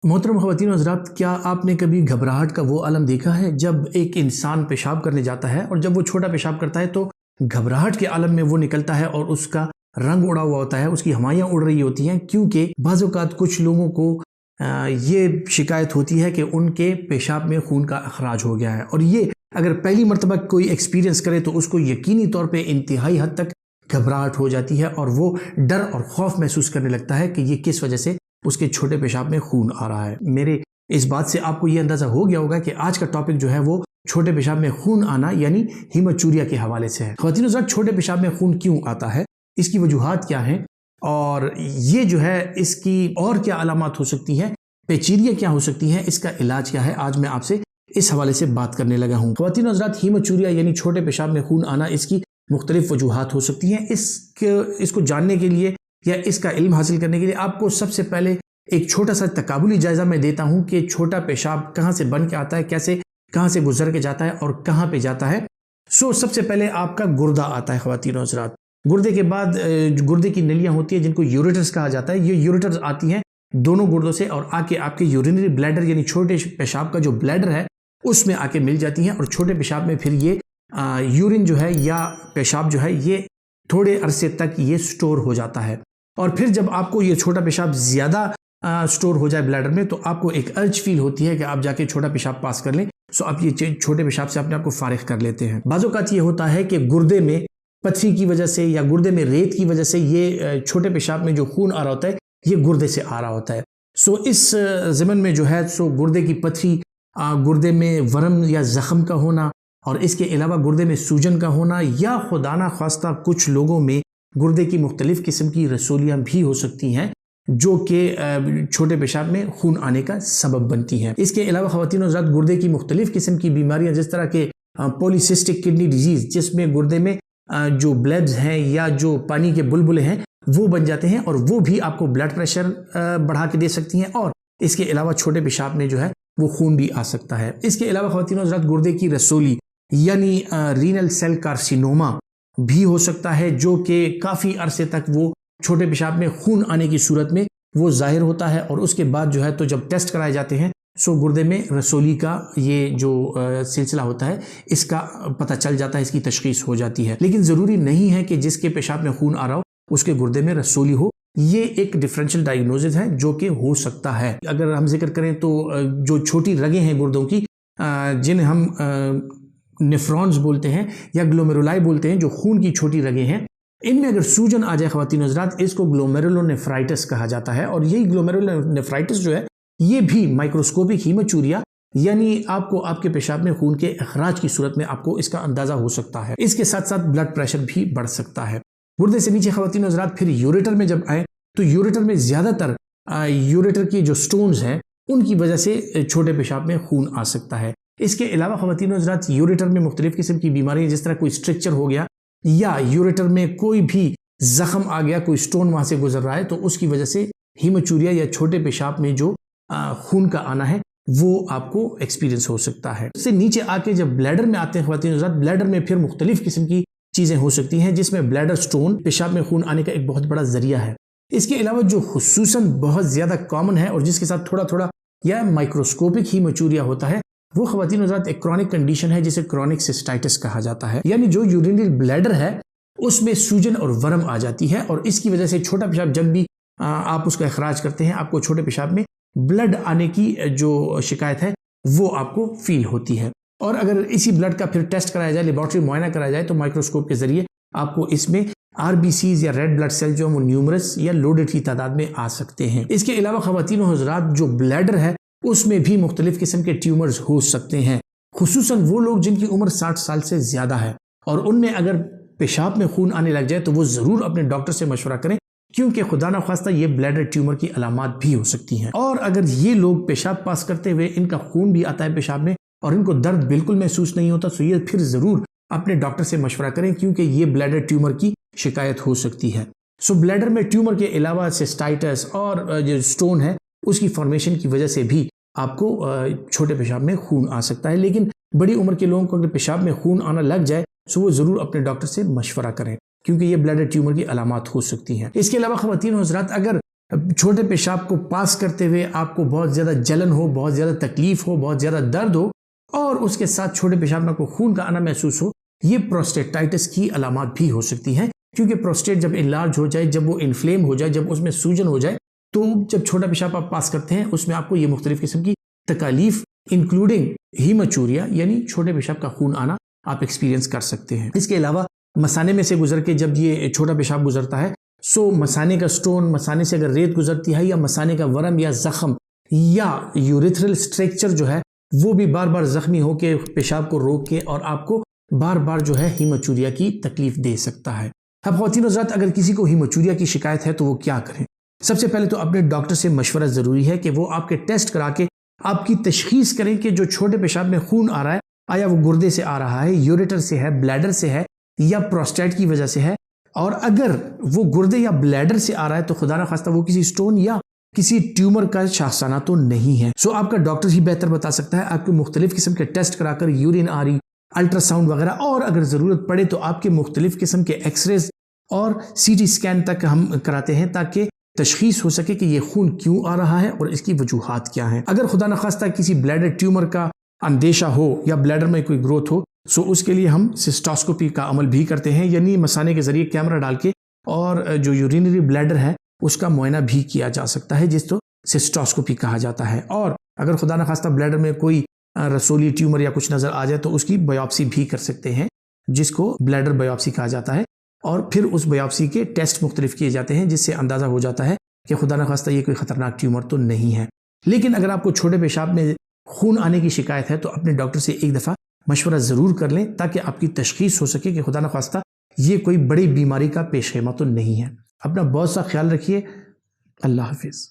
मोहतरम ख़वातीन हज़रात, क्या आपने कभी घबराहट का वो आलम देखा है जब एक इंसान पेशाब करने जाता है और जब वो छोटा पेशाब करता है तो घबराहट के आलम में वो निकलता है और उसका रंग उड़ा हुआ होता है, उसकी हवाइयाँ उड़ रही होती हैं, क्योंकि बाज़ औक़ात कुछ लोगों को ये शिकायत होती है कि उनके पेशाब में खून का अखराज हो गया है। और ये अगर पहली मरतबा कोई एक्सपीरियंस करे तो उसको यकीनी तौर पर इंतहाई हद तक घबराहट हो जाती है और वो डर और खौफ महसूस करने लगता है कि ये किस वजह से उसके छोटे पेशाब में खून आ रहा है। मेरे इस बात से आपको ये अंदाज़ा हो गया होगा कि आज का टॉपिक जो है वो छोटे पेशाब में खून आना यानी हीमोचूरिया के हवाले से है। ख़वातीन हज़रात, छोटे पेशाब में खून क्यों आता है, इसकी वजूहात क्या हैं और ये जो है इसकी और क्या अलामात हो सकती हैं, पेचीदियाँ क्या हो सकती हैं, इसका इलाज क्या है, आज मैं आपसे इस हवाले से बात करने लगा हूँ। ख़वातीन हज़रात, हीमोचूरिया यानी छोटे पेशाब में खून आना, इसकी मुख्तलिफ वजूहात हो सकती हैं। इसको जानने के लिए या इसका इल्म हासिल करने के लिए आपको सबसे पहले एक छोटा सा तकाबुली जायज़ा मैं देता हूँ कि छोटा पेशाब कहाँ से बन के आता है, कैसे कहाँ से गुजर के जाता है और कहाँ पे जाता है। सबसे पहले आपका गुर्दा आता है ख़वातीन और हज़रात। गुर्दे के बाद गुर्दे की नलियाँ होती हैं जिनको यूरेटर्स कहा जाता है। ये यूरेटर्स आती हैं दोनों गुर्दों से और आके आपके यूरिनरी ब्लैडर यानी छोटे पेशाब का जो ब्लैडर है उसमें आके मिल जाती हैं और छोटे पेशाब में फिर ये यूरिन जो है या पेशाब जो है ये थोड़े अरसे तक ये स्टोर हो जाता है। और फिर जब आपको ये छोटा पेशाब ज़्यादा स्टोर हो जाए ब्लैडर में तो आपको एक अर्ज फील होती है कि आप जाके छोटा पेशाब पास कर लें। आप ये छोटे पेशाब से अपने आप को फारिग कर लेते हैं। बाज़ औक़ात ये होता है कि गुर्दे में पथरी की वजह से या गुर्दे में रेत की वजह से ये छोटे पेशाब में जो खून आ रहा होता है ये गुर्दे से आ रहा होता है। इस ज़मन में जो है गुर्दे की पथरी, गुर्दे में वर्म या ज़ख़म का होना और इसके अलावा गुर्दे में सूजन का होना या खुदा ना ख्वास्ता कुछ लोगों में गुर्दे की मुख्तलिफ़ किस्म की रसोलियाँ भी हो सकती हैं जो कि छोटे पेशाब में खून आने का सबब बनती हैं। इसके अलावा ख़वातीन और हज़रात, गुर्दे की मुख्तलिफ़ किस्म की बीमारियाँ जिस तरह के पॉलीसिस्टिक किडनी डिजीज़, जिसमें गुर्दे में जो ब्लेब्स हैं या जो पानी के बुलबुले हैं वो बन जाते हैं और वो भी आपको ब्लड प्रेशर बढ़ा के दे सकती हैं और इसके अलावा छोटे पेशाब में जो है वो खून भी आ सकता है। इसके अलावा ख़वातीन और हज़रात, गुर्दे की रसोली यानी रीनल सेल कार्सिनोमा भी हो सकता है जो कि काफ़ी अरसे तक वो छोटे पेशाब में खून आने की सूरत में वो ज़ाहिर होता है और उसके बाद जो है तो जब टेस्ट कराए जाते हैं गुर्दे में रसोली का ये जो सिलसिला होता है इसका पता चल जाता है, इसकी तशख़ीस हो जाती है। लेकिन ज़रूरी नहीं है कि जिसके पेशाब में खून आ रहा हो उसके गुर्दे में रसोली हो। ये एक डिफरेंशियल डायग्नोसिस है जो कि हो सकता है। अगर हम जिक्र करें तो जो छोटी रगें हैं गुर्दों की, जिन्हें हम नेफ्रॉन्स बोलते हैं या ग्लोमेरुलाई बोलते हैं, जो खून की छोटी रगें हैं, इनमें अगर सूजन आ जाए ख़वातीन हज़रात, इसको ग्लोमेरुलोनेफ्राइटिस कहा जाता है। और यही ग्लोमेरुलोनेफ्राइटिस जो है ये भी माइक्रोस्कोपिक हीमोचूरिया यानी आपको आपके पेशाब में खून के अखराज की सूरत में आपको इसका अंदाज़ा हो सकता है। इसके साथ साथ ब्लड प्रेशर भी बढ़ सकता है। गुर्दे से नीचे ख़वातीन हज़रात फिर यूरेटर में जब आए तो यूरेटर में ज़्यादातर यूरेटर की जो स्टोन्स हैं उनकी वजह से छोटे पेशाब में खून आ सकता है। इसके अलावा ख़वातीन हज़रात, यूरेटर में मुख्तलिफ़ किस्म की बीमारियाँ जिस तरह कोई स्ट्रक्चर हो गया या यूरेटर में कोई भी ज़ख़म आ गया, कोई स्टोन वहाँ से गुजर रहा है तो उसकी वजह से हीमोचूरिया या छोटे पेशाब में जो खून का आना है वो आपको एक्सपीरियंस हो सकता है। इससे नीचे आके जब ब्लैडर में आते हैं ख़वातीन हज़रात, ब्लैडर में फिर मुख्तलिफ़ किस्म की चीज़ें हो सकती हैं जिसमें ब्लैडर स्टोन पेशाब में खून आने का एक बहुत बड़ा ज़रिया है। इसके अलावा जो खुसूसन बहुत ज़्यादा कॉमन है और जिसके साथ थोड़ा थोड़ा या माइक्रोस्कोपिक हीमोचूरिया होता है वो ख़वातीन हज़रात एक क्रॉनिक कंडीशन है जिसे क्रॉनिक सिस्टाइटिस कहा जाता है। यानी जो यूरिनरी ब्लैडर है उसमें सूजन और वर्म आ जाती है और इसकी वजह से छोटा पेशाब जब भी आप उसका अखराज करते हैं आपको छोटे पेशाब में ब्लड आने की जो शिकायत है वो आपको फील होती है। और अगर इसी ब्लड का फिर टेस्ट कराया जाए, लेबॉर्ट्री मुआयना कराया जाए तो माइक्रोस्कोप के जरिए आपको इसमें RBCs या रेड ब्लड सेल जो है वो न्यूमरस या लोडेड की तादाद में आ सकते हैं। इसके अलावा ख़वातीन हज़रात, जो ब्लैडर है उसमें भी मुख्तलिफ किस्म के ट्यूमर्स हो सकते हैं, खुसूसन वो लोग जिनकी उम्र 60 साल से ज़्यादा है और उनमें अगर पेशाब में खून आने लग जाए तो वो ज़रूर अपने डॉक्टर से मशवरा करें क्योंकि खुदा ना ख्वास्ता ये ब्लैडर ट्यूमर की अलामात भी हो सकती हैं। और अगर ये लोग पेशाब पास करते हुए इनका खून भी आता है पेशाब में और इनको दर्द बिल्कुल महसूस नहीं होता तो ये फिर ज़रूर अपने डॉक्टर से मशवरा करें क्योंकि ये ब्लैडर ट्यूमर की शिकायत हो सकती है। ब्लैडर में ट्यूमर के अलावा सिस्टाइटिस और जो स्टोन है उसकी फॉर्मेशन की वजह से भी आपको छोटे पेशाब में खून आ सकता है। लेकिन बड़ी उम्र के लोगों को अगर पेशाब में खून आना लग जाए तो वो ज़रूर अपने डॉक्टर से मशवरा करें क्योंकि ये ब्लैडर ट्यूमर की अलामात हो सकती हैं। इसके अलावा ख़वातीन हज़रात, अगर छोटे पेशाब को पास करते हुए आपको बहुत ज़्यादा जलन हो, बहुत ज़्यादा तकलीफ हो, बहुत ज़्यादा दर्द हो और उसके साथ छोटे पेशाब में आपको खून का आना महसूस हो, ये प्रोस्टेटाइटिस की अलामत भी हो सकती हैं। क्योंकि प्रोस्टेट जब इनलार्ज हो जाए, जब वो इन्फ्लेम हो जाए, जब उसमें सूजन हो जाए, तो जब छोटा पेशाब आप पास करते हैं उसमें आपको ये मुख्तलिफ किस्म की तकालीफ इंक्लूडिंग हीमाचूरिया यानी छोटे पेशाब का खून आना आप एक्सपीरियंस कर सकते हैं। इसके अलावा मसाने में से गुजर के जब ये छोटा पेशाब गुजरता है, सो मसाने का स्टोन, मसाने से अगर रेत गुजरती है या मसाने का वरम या जख्म या यूरिथ्रल स्ट्रक्चर जो है वो भी बार बार जख्मी होकर पेशाब को रोक के और आपको बार बार जो है हीमाचूरिया की तकलीफ दे सकता है। अब ख़वातीन और हज़रात, अगर किसी को हीमाचूरिया की शिकायत है तो वो क्या करें? सबसे पहले तो अपने डॉक्टर से मशवरा ज़रूरी है कि वो आपके टेस्ट करा के आपकी तशखीस करें कि जो छोटे पेशाब में खून आ रहा है, आया वो गुर्दे से आ रहा है, यूरेटर से है, ब्लैडर से है या प्रोस्टेट की वजह से है। और अगर वो गुर्दे या ब्लैडर से आ रहा है तो खुदा न खास्ता वो किसी स्टोन या किसी ट्यूमर का शाखसाना तो नहीं है। सो आपका डॉक्टर ही बेहतर बता सकता है। आपके मुख्तलिफ किस्म के टेस्ट कराकर यूरिन आरी, अल्ट्रासाउंड वगैरह, और अगर ज़रूरत पड़े तो आपके मुख्तलिफ किस्म के एक्सरेज और CT स्कैन तक हम कराते हैं ताकि तशखीस हो सके कि ये खून क्यों आ रहा है और इसकी वजूहात क्या हैं। अगर खुदा न खास्ता किसी ब्लैडर ट्यूमर का अंदेशा हो या ब्लैडर में कोई ग्रोथ हो, सो उसके लिए हम सिस्टोस्कोपी का अमल भी करते हैं, यानी मसाने के ज़रिए कैमरा डाल के और जो यूरिनरी ब्लैडर है उसका मुआयना भी किया जा सकता है, जिसको सिस्टोस्कोपी कहा जाता है। और अगर खुदा न खास्ता ब्लैडर में कोई रसोली ट्यूमर या कुछ नज़र आ जाए तो उसकी बायोप्सी भी कर सकते हैं, जिसको ब्लैडर बायोप्सी कहा जाता है। और फिर उस बायोप्सी के टेस्ट मुख्तलिफ किए जाते हैं जिससे अंदाज़ा हो जाता है कि खुदा न खास्ता ये कोई ख़तरनाक ट्यूमर तो नहीं है। लेकिन अगर आपको छोटे पेशाब में खून आने की शिकायत है तो अपने डॉक्टर से एक दफ़ा मशवरा ज़रूर कर लें ताकि आपकी तशखीस हो सके कि खुदा न खास्ता ये कोई बड़ी बीमारी का पेशेमा तो नहीं है। अपना बहुत सा ख्याल रखिए। अल्लाह हाफिज़।